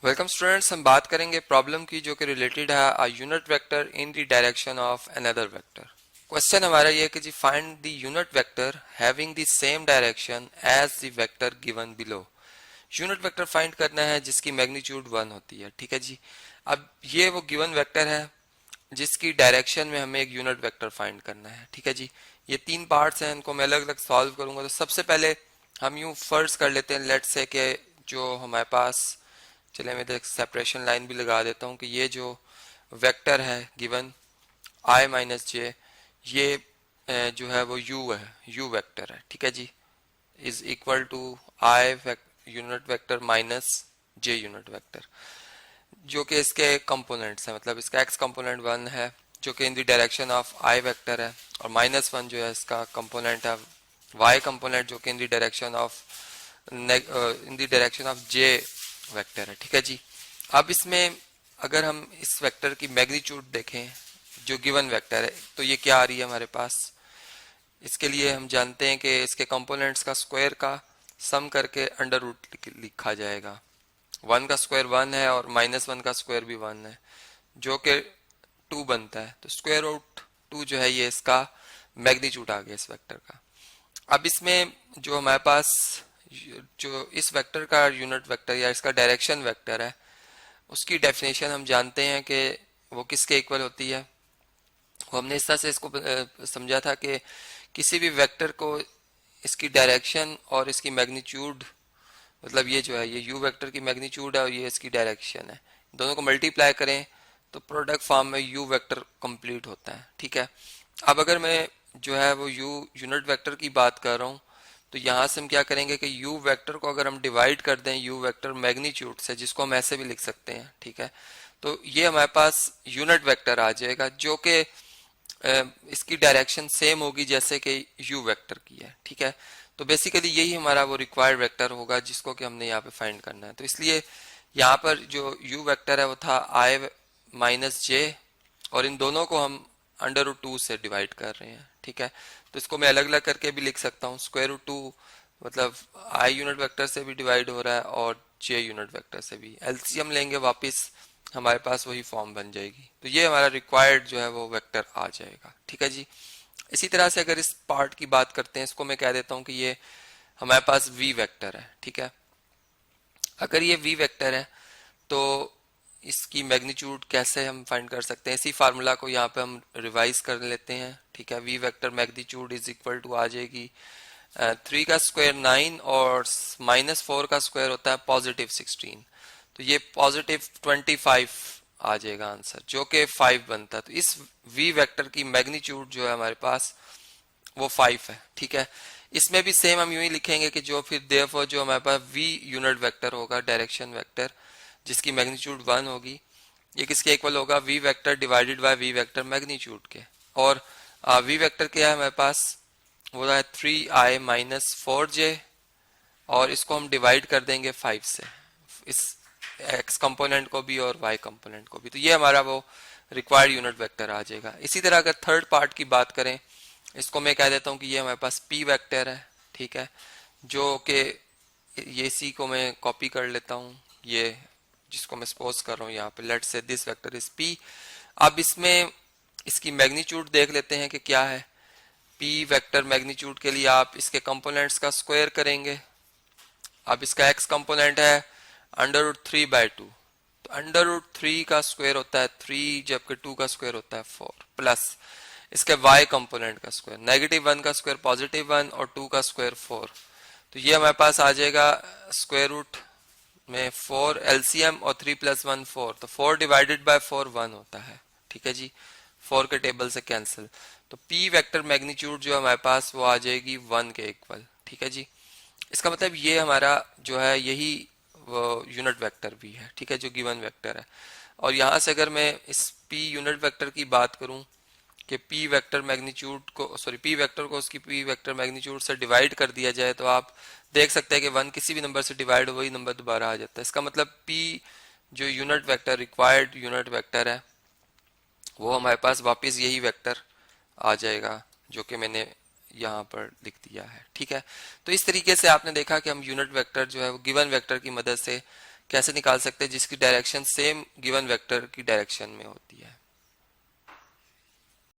Welcome students, हम बात करेंगे प्रॉब्लम की जो कि रिलेटेड है a unit vector in the direction of another vector. Question हमारा ये है कि जी find the unit vector having the same direction as the vector given below. Unit vector find करना है जिसकी मैग्नीट्यूड 1 होती है। ठीक है जी। अब ये वो गिवन वेक्टर है जिसकी डायरेक्शन में हमें एक यूनिट वेक्टर फाइंड करना है। ठीक है जी। ये तीन पार्ट्स हैं, इनको मैं अलग अलग सॉल्व करूंगा। तो सबसे पहले हम यूं फर्ज कर लेते हैं, लेट्स से कि जो हमारे पास, चलिए मैं एक सेपरेशन लाइन भी लगा देता हूँ कि ये जो वेक्टर है गिवन i माइनस जे, ये जो है वो u है, u वेक्टर है। ठीक है जी। Is equal to i unit vector minus j unit vector, जो कि इसके कंपोनेंट्स हैं। मतलब इसका x कंपोनेंट 1 है जो कि इन the direction of i vector है, और -1 जो है इसका कंपोनेंट है y कंपोनेंट जो कि इन the direction of j vector है। ठीक है जी। अब इसमें अगर हम इस वेक्टर की मैग्नीट्यूड देखें जो गिवन वेक्टर है, तो ये क्या आ रही है हमारे पास। इसके लिए हम जानते हैं कि इसके कंपोनेंट्स का स्क्वायर का सम करके अंडर रूट लिखा जाएगा। 1 का स्क्वायर 1 है और -1 का स्क्वायर भी 1 है, जो कि 2 बनता है। तो स्क्वायर रूट 2 जो है ये इसका मैग्नीट्यूड आ गया इस वेक्टर का। अब इसमें जो हमारे पास जो इस वेक्टर का यूनिट वेक्टर या इसका डायरेक्शन वेक्टर है, उसकी डेफिनेशन हम जानते हैं कि वो किसके इक्वल होती है। वो हमने इस तरह से इसको समझा था कि किसी भी वेक्टर को इसकी डायरेक्शन और इसकी मैग्नीट्यूड, मतलब ये जो है ये u वेक्टर की मैग्नीट्यूड है और ये इसकी डायरेक्शन है, दोनों को मल्टीप्लाई करें तो प्रोडक्ट फॉर्म में u वेक्टर कंप्लीट होता है। ठीक है। अब अगर मैं जो है वो u यूनिट वेक्टर की बात कर रहा हूँ, तो यहाँ से हम क्या करेंगे कि u वेक्टर को अगर हम डिवाइड कर दें u वेक्टर मैग्नीट्यूड से, जिसको हम ऐसे भी लिख सकते हैं। ठीक है। तो ये हमारे पास यूनिट वेक्टर आ जाएगा जो कि इसकी डायरेक्शन सेम होगी जैसे कि u वेक्टर की है। ठीक है। तो बेसिकली यही हमारा वो रिक्वायर्ड वेक्टर होगा जिसको कि हमने यहाँ पे फाइंड करना है। तो इसलिए यहाँ पर जो u वेक्टर है वो था i माइनस जे, और इन दोनों को हम अंडर रूट 2 से डिवाइड कर रहे हैं। ठीक है। तो इसको मैं अलग अलग करके भी लिख सकता हूँ। स्क्वायर रूट 2 मतलब i यूनिट वेक्टर से भी डिवाइड हो रहा है और j यूनिट वेक्टर से भी। एलसीएम लेंगे वापस, हमारे पास वही फॉर्म बन जाएगी। तो ये हमारा रिक्वायर्ड जो है वो वेक्टर आ जाएगा। ठीक है जी। इसी तरह से अगर इस पार्ट की बात करते हैं, इसको मैं कह देता हूं कि ये हमारे पास v वेक्टर है। ठीक है। अगर ये v वेक्टर है तो इसकी मैग्नीट्यूड कैसे हम फाइंड कर सकते हैं, इसी फार्मूला को यहाँ पे हम रिवाइज कर लेते हैं। ठीक है। v vector magnitude is equal to आ जाएगी 3 का स्क्वायर 9 और -4 का स्क्वायर होता है +16, तो ये +25 आ जाएगा आंसर, जो कि 5 बनता है। तो इस v वेक्टर की मैग्नीट्यूड जो है हमारे पास वो 5 है। ठीक है। इसमें भी सेम हम यूं ही लिखेंगे कि जो फिर देयरफॉर जो हमारे पास v यूनिट वेक्टर होगा, डायरेक्शन वेक्टर, जिसकी मैग्नीट्यूड 1 होगी, ये किसके इक्वल होगा, v vector divided by v vector magnitude के। और v वेक्टर क्या है हमारे पास, वो है 3i माइनस 4j, और इसको हम डिवाइड कर देंगे 5 से, इस x कंपोनेंट को भी और y कंपोनेंट को भी। तो ये हमारा वो रिक्वायर्ड यूनिट वेक्टर आ जाएगा। इसी तरह अगर थर्ड पार्ट की बात करें, इसको मैं कह देता हूँ कि ये हमारे पास p वेक्टर है। ठीक है। जो कि ये c को मैं कॉपी कर लेता हूँ, ये जिसको मैं सपोज कर रहा हूँ यहाँ पे, let's say this vector is p। अब इसमें इसकी मैग्नीट्यूड देख लेते हैं कि क्या है। p वेक्टर मैग्नीट्यूड के लिए आप इसके कंपोनेंट्स का स्क्वायर करेंगे। अब इसका x कंपोनेंट है √3/2, तो √3 का स्क्वायर होता है 3, जबकि 2 का स्क्वायर होता है 4, प्लस इसके y कंपोनेंट का स्क्वायर, -1 का स्क्वायर +1 और 2 का स्क्वायर 4। तो ये हमारे पास आ जाएगा स्क्वायर रूट में 4 एलसीएम, और 3 + 1 4, तो 4 डिवाइडेड बाय 4 1 होता है। ठीक है जी। 4 के टेबल से कैंसिल, तो p वेक्टर मैग्नीट्यूड जो हमारे पास वो आ जाएगी 1 के इक्वल। ठीक है जी। इसका मतलब ये हमारा जो है यही वो यूनिट वेक्टर भी है। ठीक है, जो गिवन वेक्टर है। और यहाँ से अगर मैं इस p यूनिट वेक्टर की बात करूं कि p वेक्टर मैग्नीट्यूड को, सॉरी p वेक्टर को उसकी p वेक्टर मैग्नीट्यूड से डिवाइड कर दिया जाए, तो आप देख सकते हैं कि 1 किसी भी नंबर से डिवाइड, वही नंबर दोबारा आ जाता है। इसका मतलब p जो unit vector, required unit vector है, वो हमारे पास वापस यही वेक्टर आ जाएगा जो कि मैंने यहाँ पर लिख दिया है। ठीक है। तो इस तरीके से आपने देखा कि हम यूनिट वेक्टर जो है वो गिवन वेक्टर की मदद से कैसे निकाल सकते हैं जिसकी डायरेक्शन सेम गिवन वेक्टर की डायरेक्शन में होती है।